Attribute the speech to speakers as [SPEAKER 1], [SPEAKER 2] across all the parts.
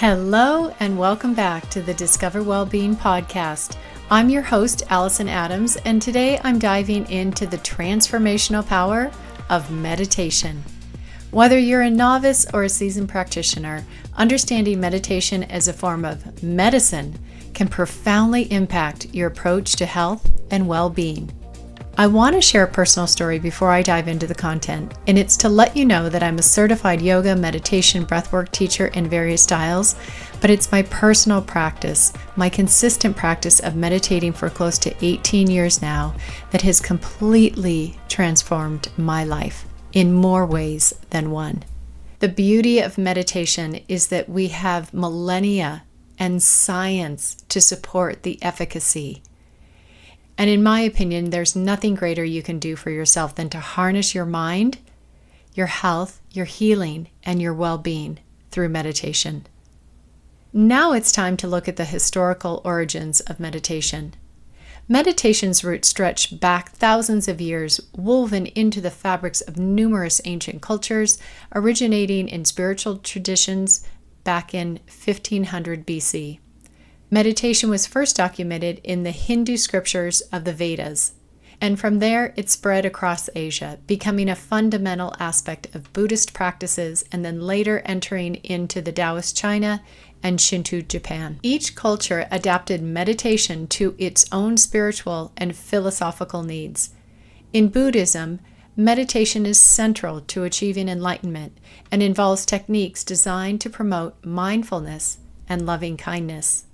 [SPEAKER 1] Hello and welcome back to the Discover WellBeing Podcast. I'm your host, Alison Adams, and today I'm diving into the transformational power of meditation. Whether you're a novice or a seasoned practitioner, understanding meditation as a form of medicine can profoundly impact your approach to health and well-being. I want to share a personal story before I dive into the content, and it's to let you know that I'm a certified yoga, meditation, breathwork teacher in various styles, but it's my personal practice, my consistent practice of meditating for close to 18 years now that has completely transformed my life in more ways than one. The beauty of meditation is that we have millennia and science to support the efficacy. And in my opinion, there's nothing greater you can do for yourself than to harness your mind, your health, your healing, and your well-being through meditation. Now it's time to look at the historical origins of meditation. Meditation's roots stretch back thousands of years, woven into the fabrics of numerous ancient cultures, originating in spiritual traditions back in 1500 BC. Meditation was first documented in the Hindu scriptures of the Vedas, and from there it spread across Asia, becoming a fundamental aspect of Buddhist practices and then later entering into the Taoist China and Shinto Japan. Each culture adapted meditation to its own spiritual and philosophical needs. In Buddhism, meditation is central to achieving enlightenment and involves techniques designed to promote mindfulness and loving kindness.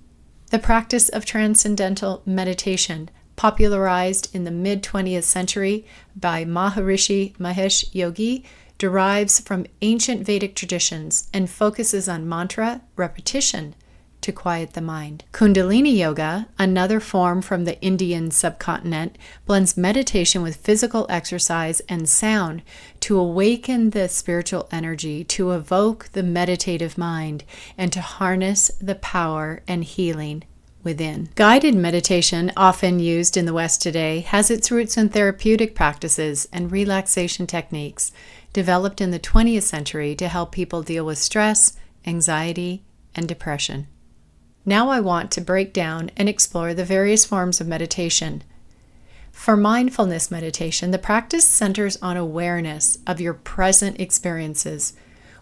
[SPEAKER 1] The practice of Transcendental Meditation, popularized in the mid-20th century by Maharishi Mahesh Yogi, derives from ancient Vedic traditions and focuses on mantra repetition to quiet the mind. Kundalini Yoga, another form from the Indian subcontinent, blends meditation with physical exercise and sound to awaken the spiritual energy, to evoke the meditative mind, and to harness the power and healing within. Guided meditation, often used in the West today, has its roots in therapeutic practices and relaxation techniques developed in the 20th century to help people deal with stress, anxiety, and depression. Now I want to break down and explore the various forms of meditation. For mindfulness meditation, the practice centers on awareness of your present experiences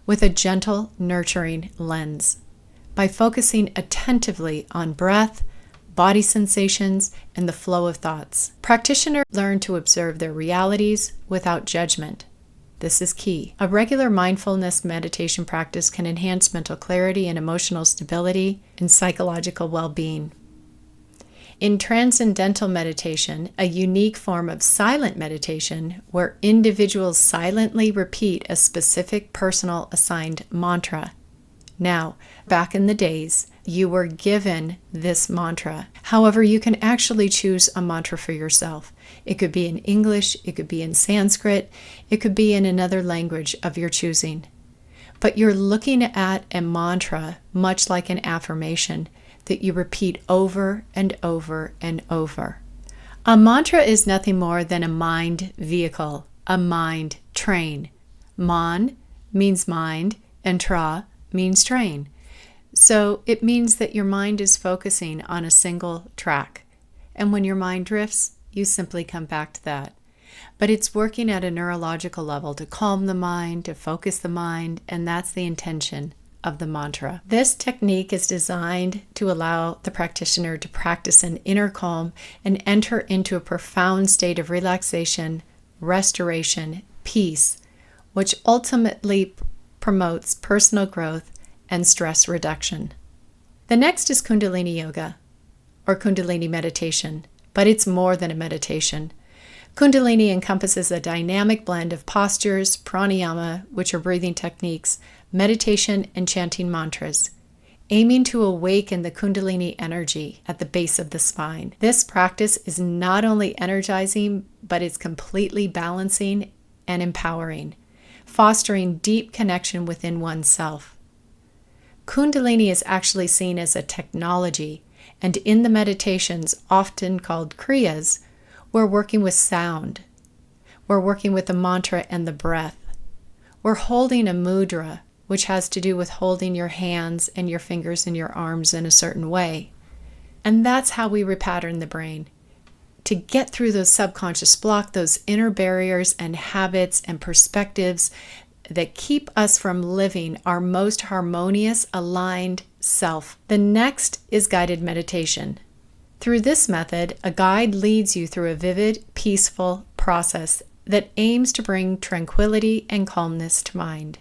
[SPEAKER 1] with a gentle, nurturing lens. By focusing attentively on breath, body sensations, and the flow of thoughts, practitioners learn to observe their realities without judgment. This is key. A regular mindfulness meditation practice can enhance mental clarity and emotional stability and psychological well-being. In Transcendental Meditation, a unique form of silent meditation where individuals silently repeat a specific personal assigned mantra. Now, back in the days, you were given this mantra. However, you can actually choose a mantra for yourself. It could be in English, it could be in Sanskrit, it could be in another language of your choosing. But you're looking at a mantra, much like an affirmation, that you repeat over and over and over. A mantra is nothing more than a mind vehicle, a mind train. Man means mind, and tra means train. So it means that your mind is focusing on a single track. And when your mind drifts, you simply come back to that. But it's working at a neurological level to calm the mind, to focus the mind, and that's the intention of the mantra. This technique is designed to allow the practitioner to practice an inner calm and enter into a profound state of relaxation, restoration, peace, which ultimately promotes personal growth and stress reduction. The next is Kundalini Yoga, or Kundalini Meditation, but it's more than a meditation. Kundalini encompasses a dynamic blend of postures, pranayama, which are breathing techniques, meditation, and chanting mantras, aiming to awaken the Kundalini energy at the base of the spine. This practice is not only energizing, but it's completely balancing and empowering, fostering deep connection within oneself. Kundalini is actually seen as a technology, and in the meditations, often called kriyas, we're working with sound. We're working with the mantra and the breath. We're holding a mudra, which has to do with holding your hands and your fingers and your arms in a certain way. And that's how we repattern the brain. To get through those subconscious blocks, those inner barriers and habits and perspectives that keep us from living our most harmonious, aligned self. The next is guided meditation. Through this method, a guide leads you through a vivid, peaceful process that aims to bring tranquility and calmness to mind.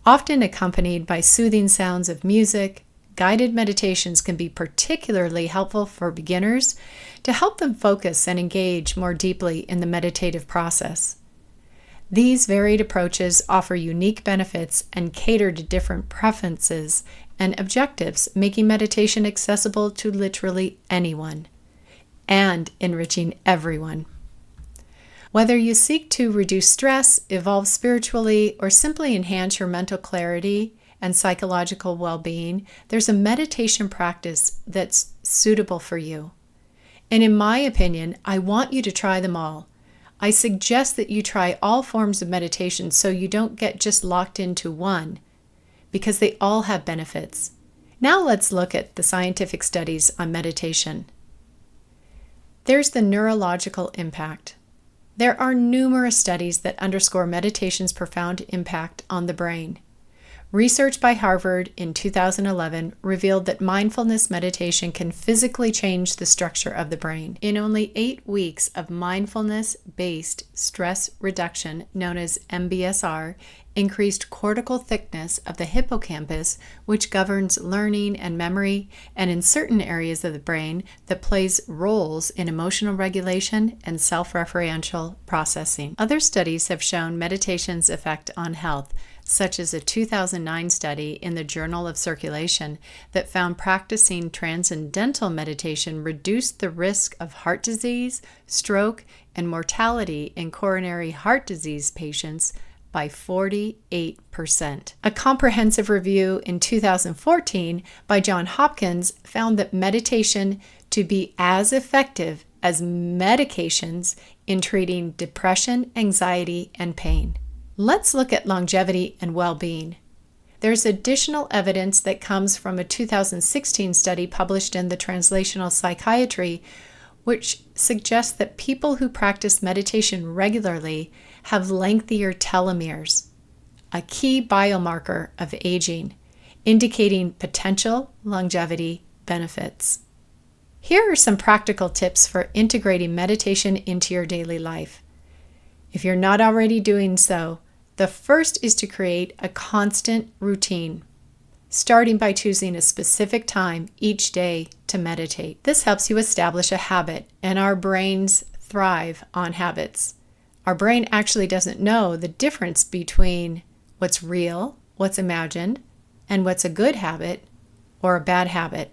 [SPEAKER 1] Often accompanied by soothing sounds of music, guided meditations can be particularly helpful for beginners to help them focus and engage more deeply in the meditative process. These varied approaches offer unique benefits and cater to different preferences and objectives, making meditation accessible to literally anyone and enriching everyone. Whether you seek to reduce stress, evolve spiritually, or simply enhance your mental clarity and psychological well-being, there's a meditation practice that's suitable for you. And in my opinion, I want you to try them all. I suggest that you try all forms of meditation so you don't get just locked into one, because they all have benefits. Now let's look at the scientific studies on meditation. There's the neurological impact. There are numerous studies that underscore meditation's profound impact on the brain. Research by Harvard in 2011 revealed that mindfulness meditation can physically change the structure of the brain. In only 8 weeks of mindfulness-based stress reduction, known as MBSR, increased cortical thickness of the hippocampus, which governs learning and memory, and in certain areas of the brain that plays roles in emotional regulation and self-referential processing. Other studies have shown meditation's effect on health, such as a 2009 study in the Journal of Circulation that found practicing transcendental meditation reduced the risk of heart disease, stroke, and mortality in coronary heart disease patients by 48%. A comprehensive review in 2014 by Johns Hopkins found that meditation to be as effective as medications in treating depression, anxiety, and pain. Let's look at longevity and well-being. There's additional evidence that comes from a 2016 study published in the Translational Psychiatry, which suggests that people who practice meditation regularly have lengthier telomeres, a key biomarker of aging, indicating potential longevity benefits. Here are some practical tips for integrating meditation into your daily life. If you're not already doing so, the first is to create a constant routine, starting by choosing a specific time each day to meditate. This helps you establish a habit, and our brains thrive on habits. Our brain actually doesn't know the difference between what's real, what's imagined, and what's a good habit or a bad habit.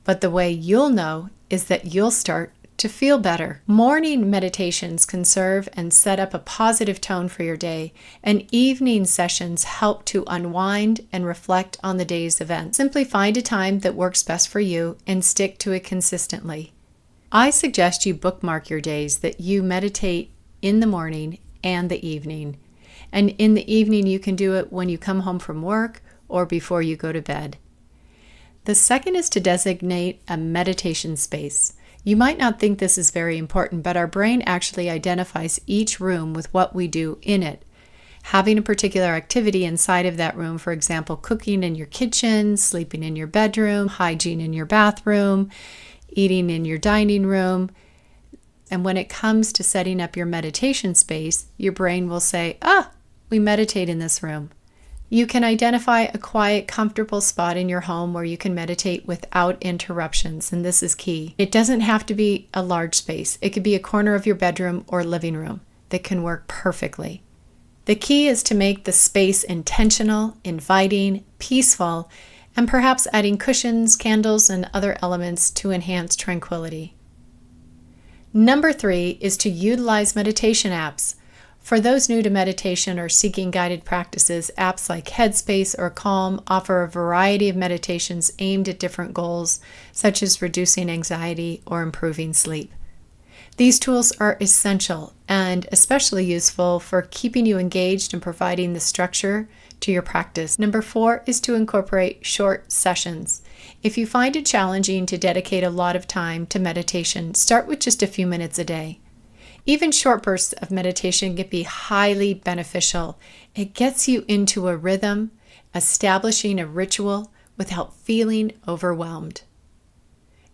[SPEAKER 1] But the way you'll know is that you'll start to feel better. Morning meditations can serve and set up a positive tone for your day, and evening sessions help to unwind and reflect on the day's events. Simply find a time that works best for you and stick to it consistently. I suggest you bookmark your days that you meditate in the morning and the evening. And in the evening, you can do it when you come home from work or before you go to bed. The second is to designate a meditation space. You might not think this is very important, but our brain actually identifies each room with what we do in it. Having a particular activity inside of that room, for example, cooking in your kitchen, sleeping in your bedroom, hygiene in your bathroom, eating in your dining room. And when it comes to setting up your meditation space, your brain will say, we meditate in this room. You can identify a quiet, comfortable spot in your home where you can meditate without interruptions, and this is key. It doesn't have to be a large space. It could be a corner of your bedroom or living room that can work perfectly. The key is to make the space intentional, inviting, peaceful, and perhaps adding cushions, candles, and other elements to enhance tranquility. Number 3 is to utilize meditation apps. For those new to meditation or seeking guided practices, apps like Headspace or Calm offer a variety of meditations aimed at different goals, such as reducing anxiety or improving sleep. These tools are essential and especially useful for keeping you engaged and providing the structure to your practice. Number 4 is to incorporate short sessions. If you find it challenging to dedicate a lot of time to meditation, start with just a few minutes a day. Even short bursts of meditation can be highly beneficial. It gets you into a rhythm, establishing a ritual without feeling overwhelmed.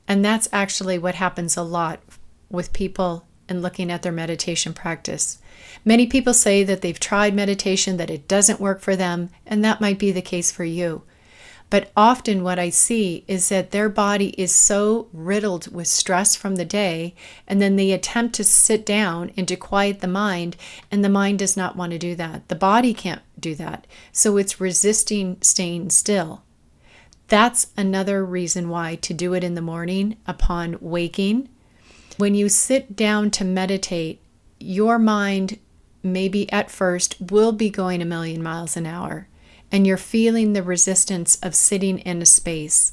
[SPEAKER 1] And that's actually what happens a lot with people and looking at their meditation practice. Many people say that they've tried meditation, that it doesn't work for them, and that might be the case for you. But often what I see is that their body is so riddled with stress from the day, and then they attempt to sit down and to quiet the mind, and the mind does not want to do that. The body can't do that. So it's resisting staying still. That's another reason why to do it in the morning upon waking. When you sit down to meditate, your mind maybe at first will be going a million miles an hour, and you're feeling the resistance of sitting in a space.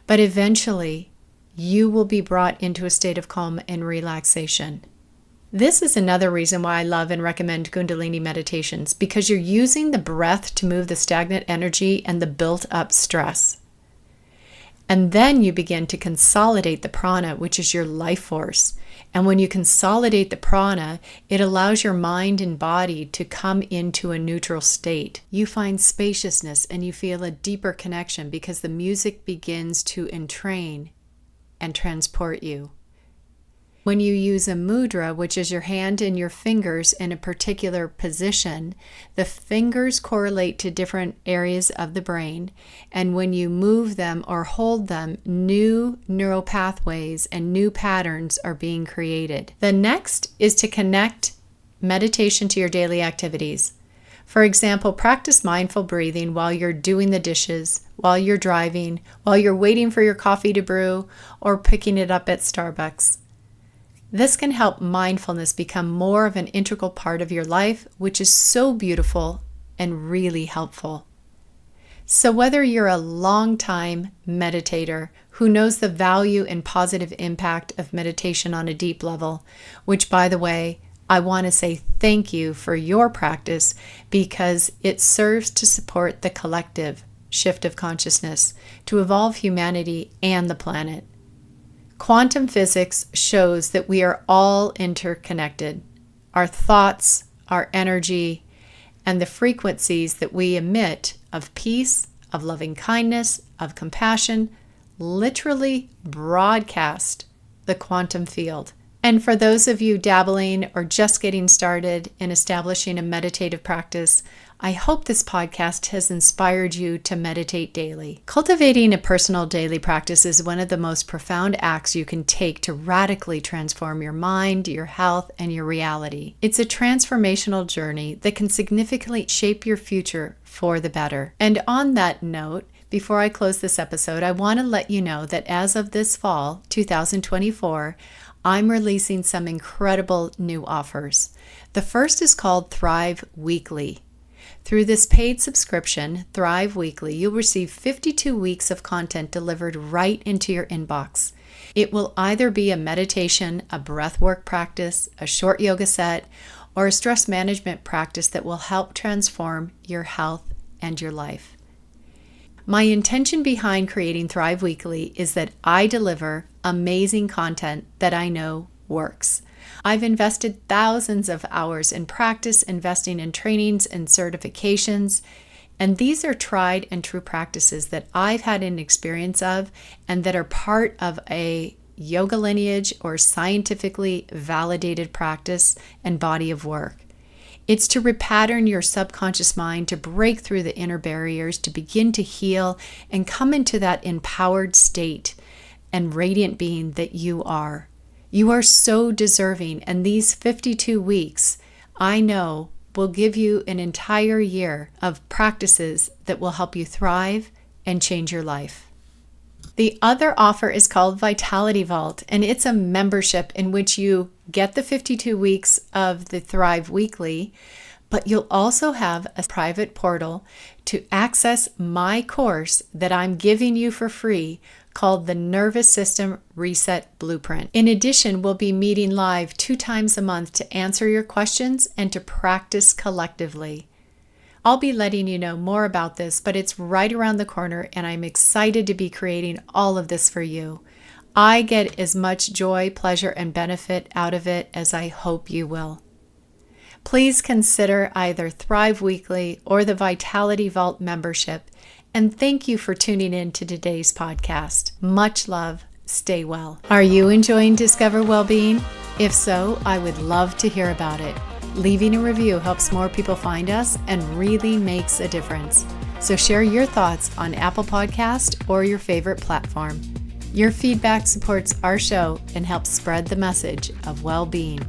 [SPEAKER 1] But eventually, you will be brought into a state of calm and relaxation. This is another reason why I love and recommend Kundalini meditations, because you're using the breath to move the stagnant energy and the built-up stress. And then you begin to consolidate the prana, which is your life force. And when you consolidate the prana, it allows your mind and body to come into a neutral state. You find spaciousness and you feel a deeper connection because the music begins to entrain and transport you. When you use a mudra, which is your hand and your fingers in a particular position, the fingers correlate to different areas of the brain, and when you move them or hold them, new neural pathways and new patterns are being created. The next is to connect meditation to your daily activities. For example, practice mindful breathing while you're doing the dishes, while you're driving, while you're waiting for your coffee to brew, or picking it up at Starbucks. This can help mindfulness become more of an integral part of your life, which is so beautiful and really helpful. So whether you're a long-time meditator who knows the value and positive impact of meditation on a deep level, which, by the way, I want to say thank you for your practice because it serves to support the collective shift of consciousness to evolve humanity and the planet. Quantum physics shows that we are all interconnected. Our thoughts, our energy, and the frequencies that we emit of peace, of loving kindness, of compassion, literally broadcast the quantum field. And for those of you dabbling or just getting started in establishing a meditative practice, I hope this podcast has inspired you to meditate daily. Cultivating a personal daily practice is one of the most profound acts you can take to radically transform your mind, your health, and your reality. It's a transformational journey that can significantly shape your future for the better. And on that note, before I close this episode, I want to let you know that as of this fall, 2024, I'm releasing some incredible new offers. The first is called Thrive Weekly. Through this paid subscription, Thrive Weekly, you'll receive 52 weeks of content delivered right into your inbox. It will either be a meditation, a breathwork practice, a short yoga set, or a stress management practice that will help transform your health and your life. My intention behind creating Thrive Weekly is that I deliver amazing content that I know works. I've invested thousands of hours in practice, investing in trainings and certifications, and these are tried and true practices that I've had an experience of and that are part of a yoga lineage or scientifically validated practice and body of work. It's to repattern your subconscious mind, to break through the inner barriers, to begin to heal and come into that empowered state and radiant being that you are. You are so deserving, and these 52 weeks, I know, will give you an entire year of practices that will help you thrive and change your life. The other offer is called Vitality Vault, and it's a membership in which you get the 52 weeks of the Thrive Weekly, but you'll also have a private portal to access my course that I'm giving you for free called the Nervous System Reset Blueprint. In addition, we'll be meeting live 2 times a month to answer your questions and to practice collectively. I'll be letting you know more about this, but it's right around the corner and I'm excited to be creating all of this for you. I get as much joy, pleasure, and benefit out of it as I hope you will. Please consider either Thrive Weekly or the Vitality Vault membership, and thank you for tuning in to today's podcast. Much love. Stay well. Are you enjoying Discover Wellbeing? If so, I would love to hear about it. Leaving a review helps more people find us and really makes a difference. So share your thoughts on Apple Podcast or your favorite platform. Your feedback supports our show and helps spread the message of well-being.